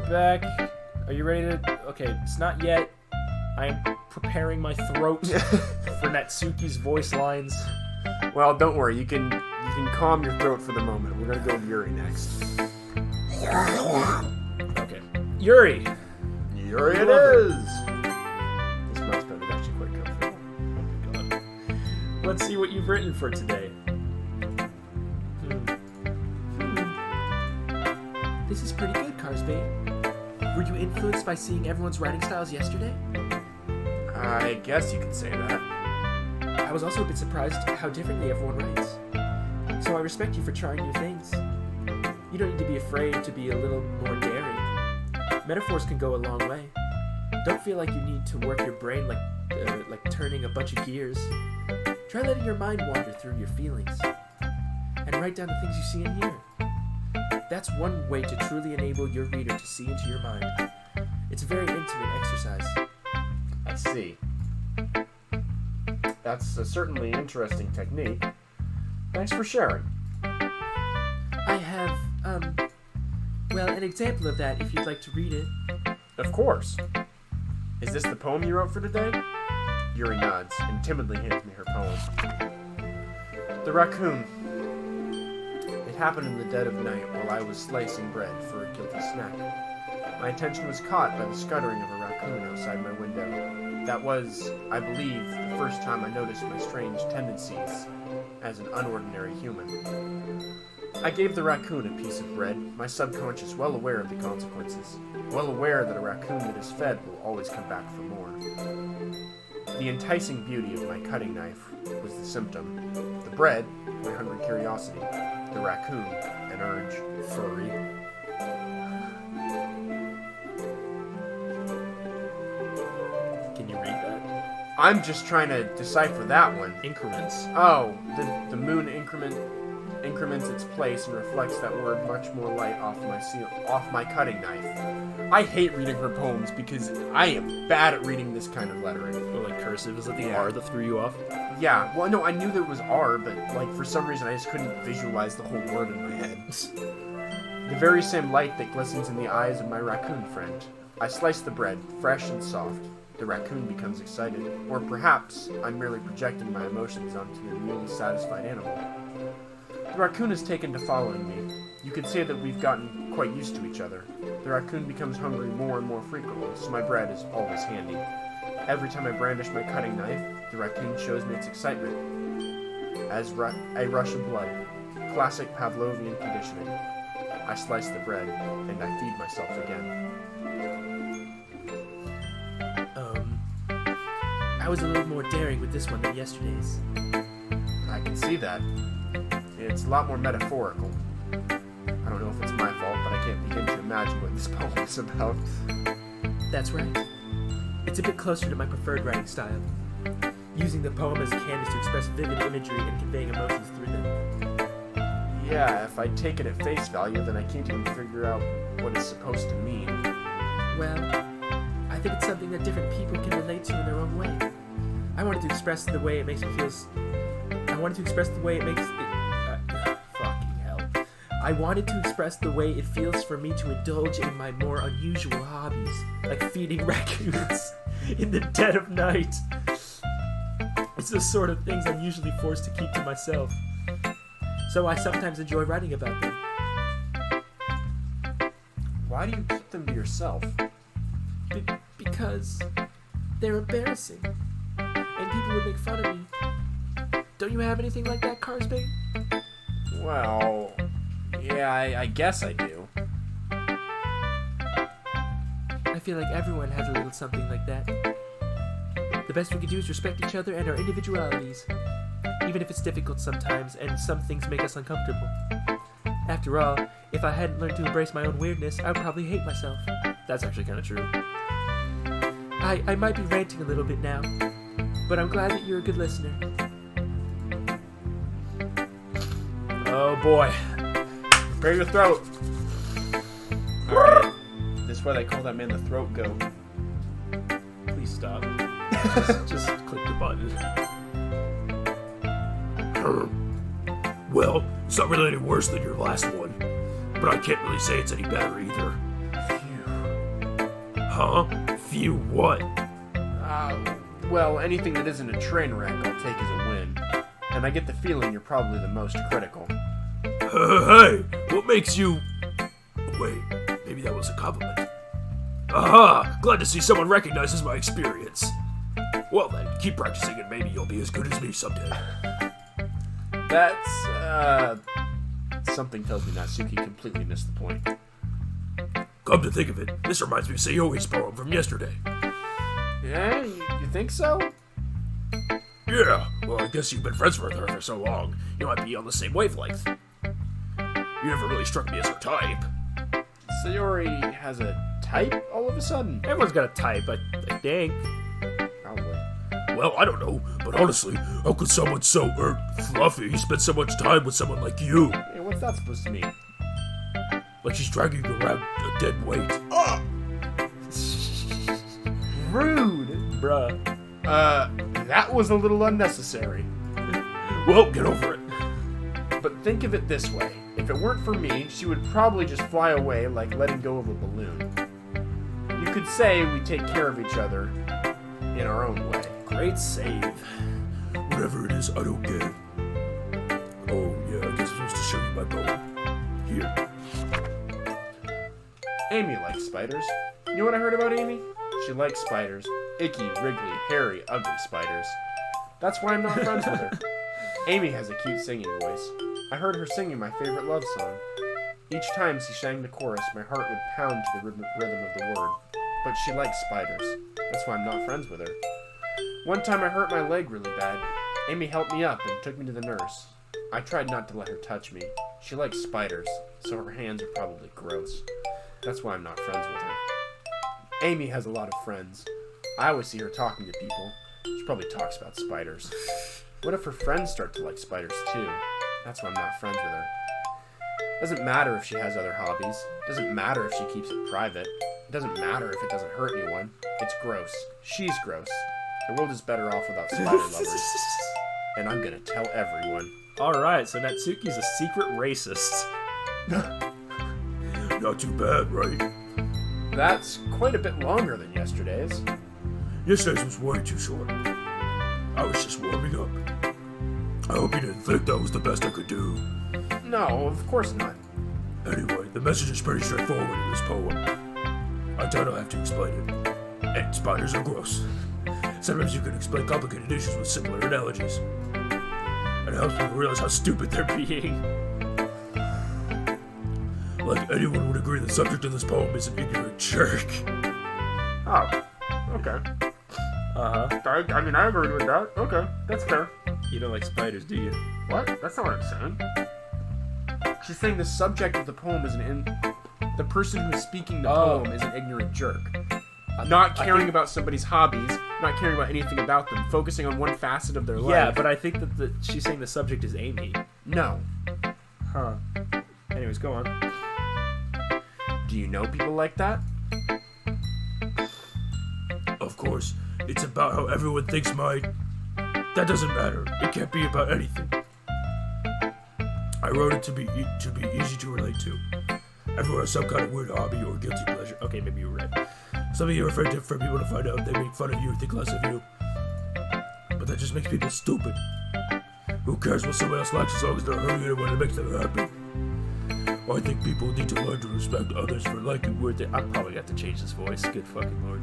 back. Are you ready to... Okay, it's not yet. I'm preparing my throat for Natsuki's voice lines. Well, don't worry. You can calm your throat for the moment. We're going to go with Yuri next. Okay. Yuri! Yuri it is! This mouse pad is actually quite comfortable. Oh my god. Let's see what you've written for today. This is pretty good, Carsbane. Were you influenced by seeing everyone's writing styles yesterday? I guess you could say that. I was also a bit surprised how differently everyone writes. So I respect you for trying new things. You don't need to be afraid to be a little more daring. Metaphors can go a long way. Don't feel like you need to work your brain like turning a bunch of gears. Try letting your mind wander through your feelings. And write down the things you see and hear. That's one way to truly enable your reader to see into your mind. It's a very intimate exercise. I see. That's a certainly interesting technique. Thanks for sharing. I have, an example of that if you'd like to read it. Of course. Is this the poem you wrote for today? Yuri nods and timidly hands me her poem. The Raccoon. It happened in the dead of night while I was slicing bread for a guilty snack. My attention was caught by the scuttering of a raccoon outside my window. That was, I believe, the first time I noticed my strange tendencies as an unordinary human. I gave the raccoon a piece of bread, my subconscious well aware of the consequences, well aware that a raccoon that is fed will always come back for more. The enticing beauty of my cutting knife was the symptom. The bread, my hungry curiosity. The raccoon, an urge. Furry. Can you read that? I'm just trying to decipher that one. Increments. Oh, the moon increments its place and reflects that word much more light off my cutting knife. I hate reading her poems because I am bad at reading this kind of lettering. Or like cursive, is it the R that threw you off? Yeah, well, no, I knew there was R, but like for some reason I just couldn't visualize the whole word in my head. The very same light that glistens in the eyes of my raccoon friend. I slice the bread, fresh and soft. The raccoon becomes excited, or perhaps I'm merely projecting my emotions onto the newly satisfied animal. The raccoon has taken to following me. You could say that we've gotten quite used to each other. The raccoon becomes hungry more and more frequently, so my bread is always handy. Every time I brandish my cutting knife, the raccoon shows me its excitement. As a rush of blood. Classic Pavlovian conditioning. I slice the bread, and I feed myself again. I was a little more daring with this one than yesterday's. I can see that. It's a lot more metaphorical. I don't know if it's my fault, but I can't begin to imagine what this poem is about. That's right. It's a bit closer to my preferred writing style, using the poem as a canvas to express vivid imagery and conveying emotions through them. Yeah, if I take it at face value, then I can't even figure out what it's supposed to mean. Well, I think it's something that different people can relate to in their own way. I wanted to express the way it makes me feel... I wanted to express the way it feels for me to indulge in my more unusual hobbies, like feeding raccoons in the dead of night. It's the sort of things I'm usually forced to keep to myself. So I sometimes enjoy writing about them. Why do you keep them to yourself? Because they're embarrassing. And people would make fun of me. Don't you have anything like that, Carsbane? Well, yeah, I guess I do. I feel like everyone has a little something like that. The best we can do is respect each other and our individualities, even if it's difficult sometimes and some things make us uncomfortable. After all, if I hadn't learned to embrace my own weirdness, I would probably hate myself. That's actually kind of true. I might be ranting a little bit now, but I'm glad that you're a good listener. Oh boy. Prepare your throat. Alright. This is why they call that man the throat goat. Please stop. just click the button. Well, it's not really any worse than your last one, but I can't really say it's any better either. Phew. Huh? Few what? Well, anything that isn't a train wreck I'll take as a win. And I get the feeling you're probably the most critical. Hey, what makes you... Wait, maybe that was a compliment. Aha! Glad to see someone recognizes my experience. Well then, keep practicing and maybe you'll be as good as me someday. That's, something tells me Natsuki completely missed the point. Come to think of it, this reminds me of Sayori's poem from yesterday. Yeah, you think so? Yeah, well I guess you've been friends with her for so long, you might be on the same wavelength. You never really struck me as her type. Sayori has a type all of a sudden? Everyone's got a type, I think. Probably. Well, I don't know, but honestly, how could someone so, fluffy spend so much time with someone like you? Hey, what's that supposed to mean? Like she's dragging around a dead weight. Rude! Bruh. That was a little unnecessary. Well, get over it. But think of it this way. If it weren't for me, she would probably just fly away like letting go of a balloon. You could say we take care of each other in our own way. Great save. Whatever it is, I don't get it. Oh, yeah, I guess I'm supposed to show you my poem. Here. Amy likes spiders. You know what I heard about Amy? She likes spiders. Icky, wriggly, hairy, ugly spiders. That's why I'm not friends with her. Amy has a cute singing voice. I heard her singing my favorite love song. Each time she sang the chorus, my heart would pound to the rhythm of the word. But she likes spiders. That's why I'm not friends with her. One time I hurt my leg really bad. Amy helped me up and took me to the nurse. I tried not to let her touch me. She likes spiders, so her hands are probably gross. That's why I'm not friends with her. Amy has a lot of friends. I always see her talking to people. She probably talks about spiders. What if her friends start to like spiders too? That's why I'm not friends with her. Doesn't matter if she has other hobbies. Doesn't matter if she keeps it private. It doesn't matter if it doesn't hurt anyone. It's gross. She's gross. The world is better off without spider lovers. And I'm gonna tell everyone. Alright, so Natsuki's a secret racist. Not too bad, right? That's quite a bit longer than yesterday's. Yesterday's was way too short. I was just warming up. I hope you didn't think that was the best I could do. No, of course not. Anyway, the message is pretty straightforward in this poem. I don't have to explain it. And spiders are gross. Sometimes you can explain complicated issues with simpler analogies. It helps people realize how stupid they're being. Like anyone would agree, the subject of this poem is an ignorant jerk. Oh, okay. Uh-huh. I mean, I agree with that. Okay, that's fair. You don't like spiders, do you? What? That's not what I'm saying. She's saying the subject of the poem is the person who's speaking the poem is an ignorant jerk. Not caring about somebody's hobbies, not caring about anything about them, focusing on one facet of their life. Yeah, but I think that she's saying the subject is Amy. No. Huh. Anyways, go on. Do you know people like that? Of course, it's about how everyone thinks mine. That doesn't matter. It can't be about anything. I wrote it to be easy to relate to. Everyone has some kind of weird hobby or guilty pleasure. Okay, maybe you were right. Something you're afraid for people to find out. They make fun of you, think less of you. But that just makes people stupid. Who cares what someone else likes as long as they're hurting anyone and makes them happy? I think people need to learn to respect others for liking weird things. I'm probably got to change this voice. Good fucking lord.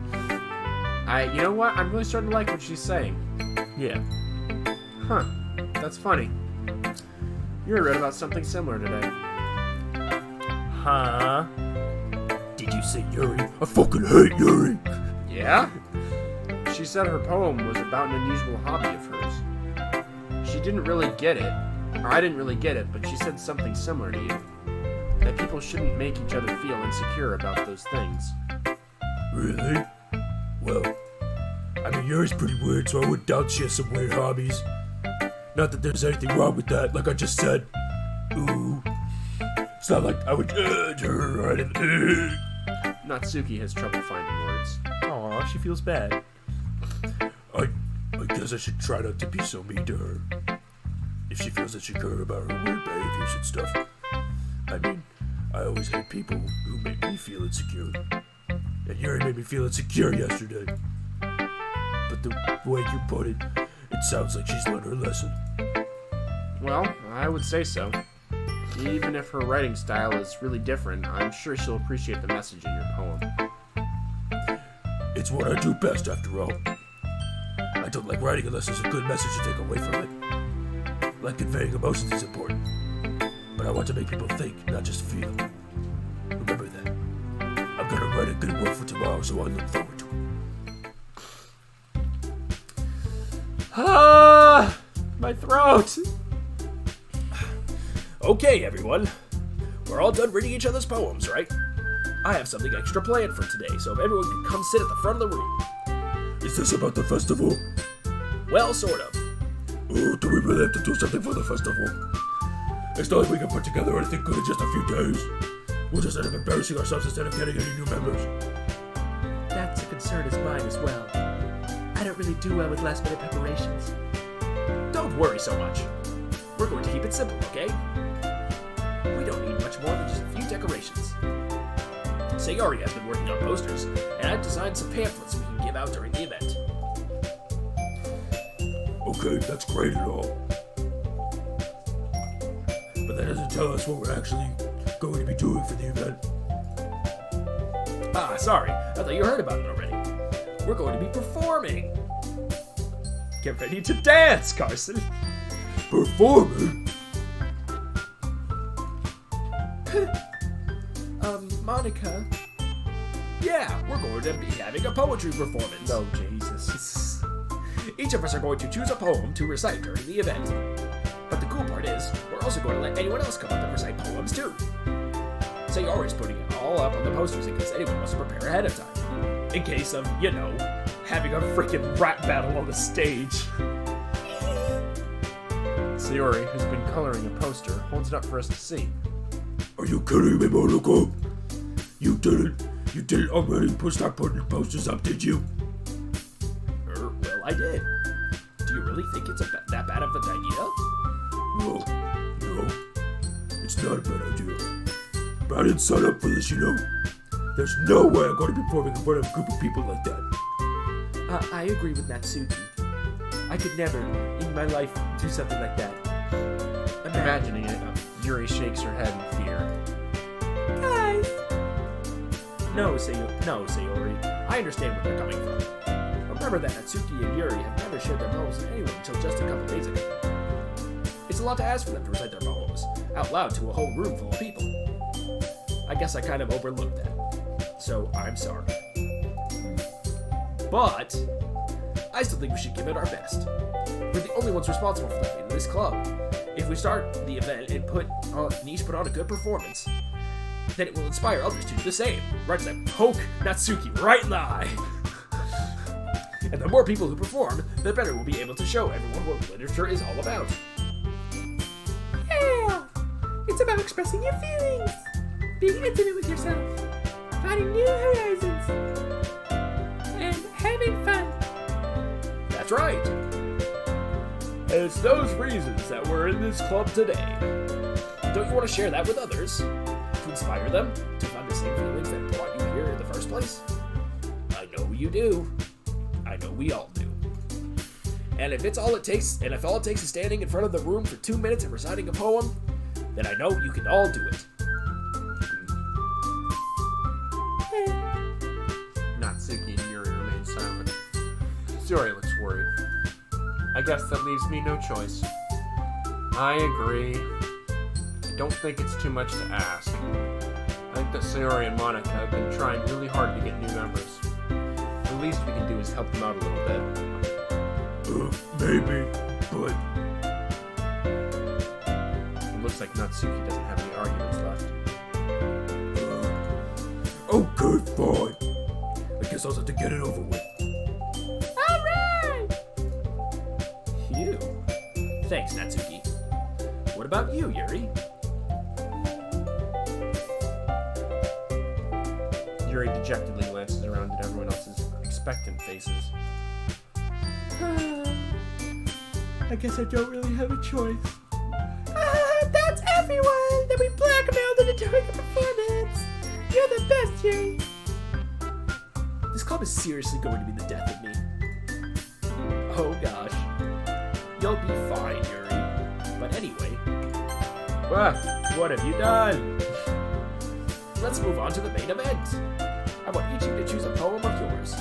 You know what? I'm really starting to like what she's saying. Yeah. Huh. That's funny. You read about something similar today. Huh? Did you say Yuri? I fucking hate Yuri! Yeah? She said her poem was about an unusual hobby of hers. She didn't really get it, or I didn't really get it, but she said something similar to you. That people shouldn't make each other feel insecure about those things. Really? Well, I mean, Yuri's pretty weird, so I would doubt she has some weird hobbies. Not that there's anything wrong with that, like I just said. Ooh. It's not like I would judge her or anything. Natsuki has trouble finding words. Aw, she feels bad. I guess I should try not to be so mean to her. If she feels that she cares about her weird behaviors and stuff. I mean, I always hate people who make me feel insecure. And Yuri made me feel insecure yesterday. But the way you put it, it sounds like she's learned her lesson. Well, I would say so. Even if her writing style is really different, I'm sure she'll appreciate the message in your poem. It's what I do best, after all. I don't like writing unless there's a good message to take away from it. Like conveying emotions is important. But I want to make people think, not just feel. Remember that. I'm gonna write a good work for tomorrow, so I look forward to it. Ah, my throat! Okay, everyone. We're all done reading each other's poems, right? I have something extra planned for today, so if everyone can come sit at the front of the room. Is this about the festival? Well, sort of. Oh, do we really have to do something for the festival? It's not like we can put together anything good in just a few days. We'll just end up embarrassing ourselves instead of getting any new members. That's a concern of mine as well. I don't really do well with last-minute preparations. Don't worry so much. We're going to keep it simple, okay? We don't need much more than just a few decorations. Sayori has been working on posters, and I've designed some pamphlets we can give out during the event. Okay, that's great and all. But that doesn't tell us what we're actually going to be doing for the event. Ah, sorry. I thought you heard about it already. We're going to be performing. Get ready to dance, Carson. Performing? Monica. Yeah, we're going to be having a poetry performance. Oh, Jesus. Each of us are going to choose a poem to recite during the event. But the cool part is, we're also going to let anyone else come up and recite poems too. Sayori's putting it all up on the posters in case anyone wants to prepare ahead of time. In case of, you know, having a freaking rap battle on the stage. Sayori, who's been coloring a poster, holds it up for us to see. Are you kidding me, Monaco? You did it already. Start putting posters up, did you? Well, I did. Do you really think it's that bad of an idea? No. It's not a bad idea. But I didn't sign up for this, you know? There's no way I'm going to be performing in front of a group of people like that. I agree with Natsuki. I could never, in my life, do something like that. Imagining it, Yuri shakes her head in fear. Guys! No, Sayori. I understand where they're coming from. Remember that Natsuki and Yuri have never shared their poems with anyone until just a couple days ago. It's a lot to ask for them to recite their poems out loud to a whole room full of people. I guess I kind of overlooked that. So, I'm sorry. But I still think we should give it our best. We're the only ones responsible for the fate of this club. If we start the event and each put on a good performance, then it will inspire others to do the same. Right as I poke Natsuki right in the eye. And the more people who perform, the better we'll be able to show everyone what literature is all about. Yeah! It's about expressing your feelings, being intimate with yourself, finding new horizons, and having fun. That's right. And it's those reasons that we're in this club today. Don't you want to share that with others? To inspire them to find the same feelings that brought you here in the first place? I know you do. I know we all do. And if all it takes is standing in front of the room for 2 minutes and reciting a poem, then I know you can all do it. Natsuki and Yuri remain silent. Sayori looks worried. I guess that leaves me no choice. I agree. I don't think it's too much to ask. I think that Sayori and Monica have been trying really hard to get new members. The least we can do is help them out a little bit. Maybe, but... It looks like Natsuki doesn't have any arguments left. Okay, fine. I guess I'll have to get it over with. Alright! Phew. Thanks, Natsuki. What about you, Yuri? Yuri dejectedly glances around at everyone else's expectant faces. I guess I don't really have a choice. That's everyone that we blackmailed into doing a performance. You're the best, Yuri. club is seriously going to be the death of me. Oh gosh. You'll be fine, Yuri. But anyway, what have you done? Let's move on to the main event. I want each of you to choose a poem of yours.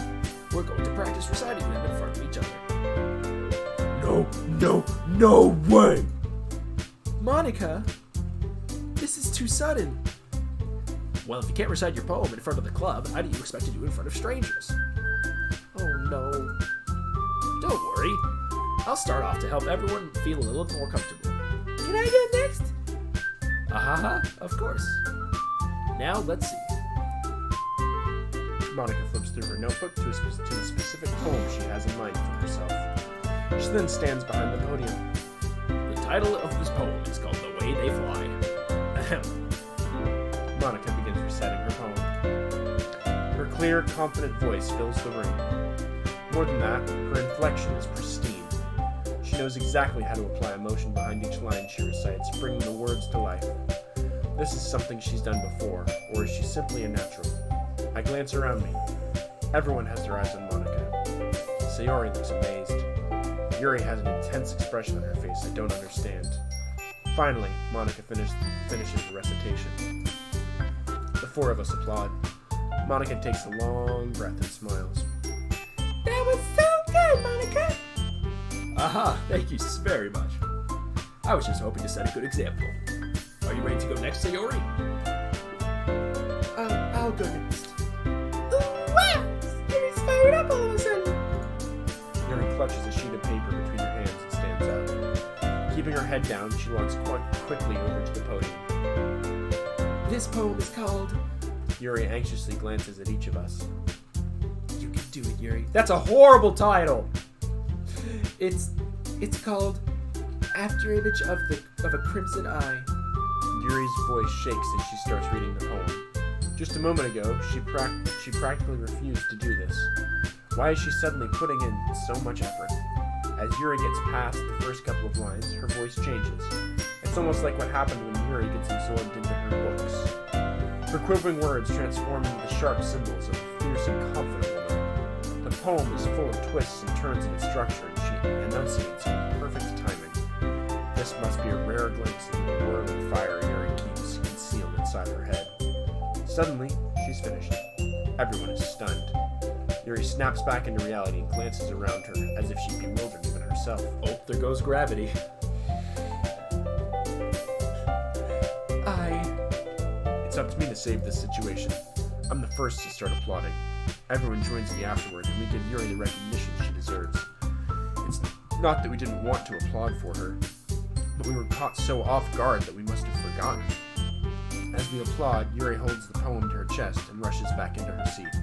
We're going to practice reciting them in front of each other. No way! Monica, this is too sudden. Well, if you can't recite your poem in front of the club, how do you expect to do it in front of strangers? Oh no. Don't worry. I'll start off to help everyone feel a little more comfortable. Can I go next? Of course. Now let's see. Monica flips through her notebook to the specific poem she has in mind for herself. She then stands behind the podium. The title of this poem is called The Way They Fly. Ahem. Monica begins reciting her poem. Her clear, confident voice fills the room. More than that, her inflection is pristine. She knows exactly how to apply emotion behind each line she recites, bringing the words to life. This is something she's done before, or is she simply a natural? I glance around me. Everyone has their eyes on Monica. Sayori looks amazed. Yuri has an intense expression on her face I don't understand. Finally, Monica finishes the recitation. The four of us applaud. Monica takes a long breath and smiles. That was so good, Monica! Thank you very much. I was just hoping to set a good example. Are you ready to go next, Sayori? I'll go next. Ooh, wow! Yuri's fired up all of a sudden. Yuri clutches a sheet of paper between her hands and stands up. Keeping her head down, she walks quickly over to the podium. This poem is called... Yuri anxiously glances at each of us. You can do it, Yuri. That's a horrible title! It's called Afterimage of a Crimson Eye. Yuri's voice shakes as she starts reading the poem. Just a moment ago, she practically refused to do this. Why is she suddenly putting in so much effort? As Yuri gets past the first couple of lines, her voice changes. It's almost like what happened when Yuri gets absorbed into her books. Her quivering words transform into the sharp symbols of a fierce and confident woman. The poem is full of twists and turns in its structure, and she enunciates with perfect timing. This must be a rare glimpse into the whirling fire Yuri keeps concealed inside her head. Suddenly, she's finished. Everyone is stunned. Yuri snaps back into reality and glances around her as if she'd bewildered even herself. Oh, there goes gravity. It's up to me to save this situation. I'm the first to start applauding. Everyone joins me afterward, and we give Yuri the recognition she deserves. It's not that we didn't want to applaud for her, but we were caught so off guard that we must have forgotten. As we applaud, Yuri holds the poem to her chest and rushes back into her seat.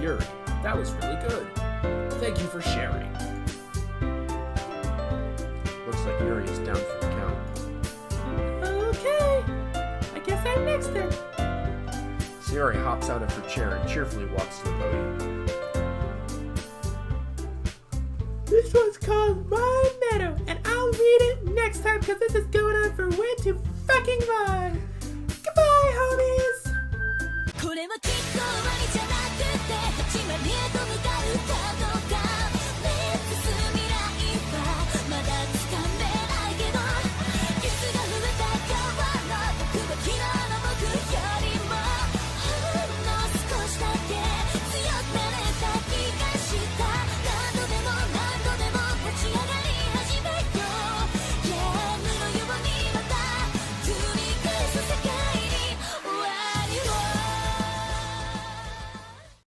Yuri, that was really good. Thank you for sharing. Looks like Yuri is down for the count. Okay. I guess I'm next then. Sayori hops out of her chair and cheerfully walks to the podium. This one's called My Meadow, and I'll read it next time because this is going on for way too fucking long. Goodbye, homies!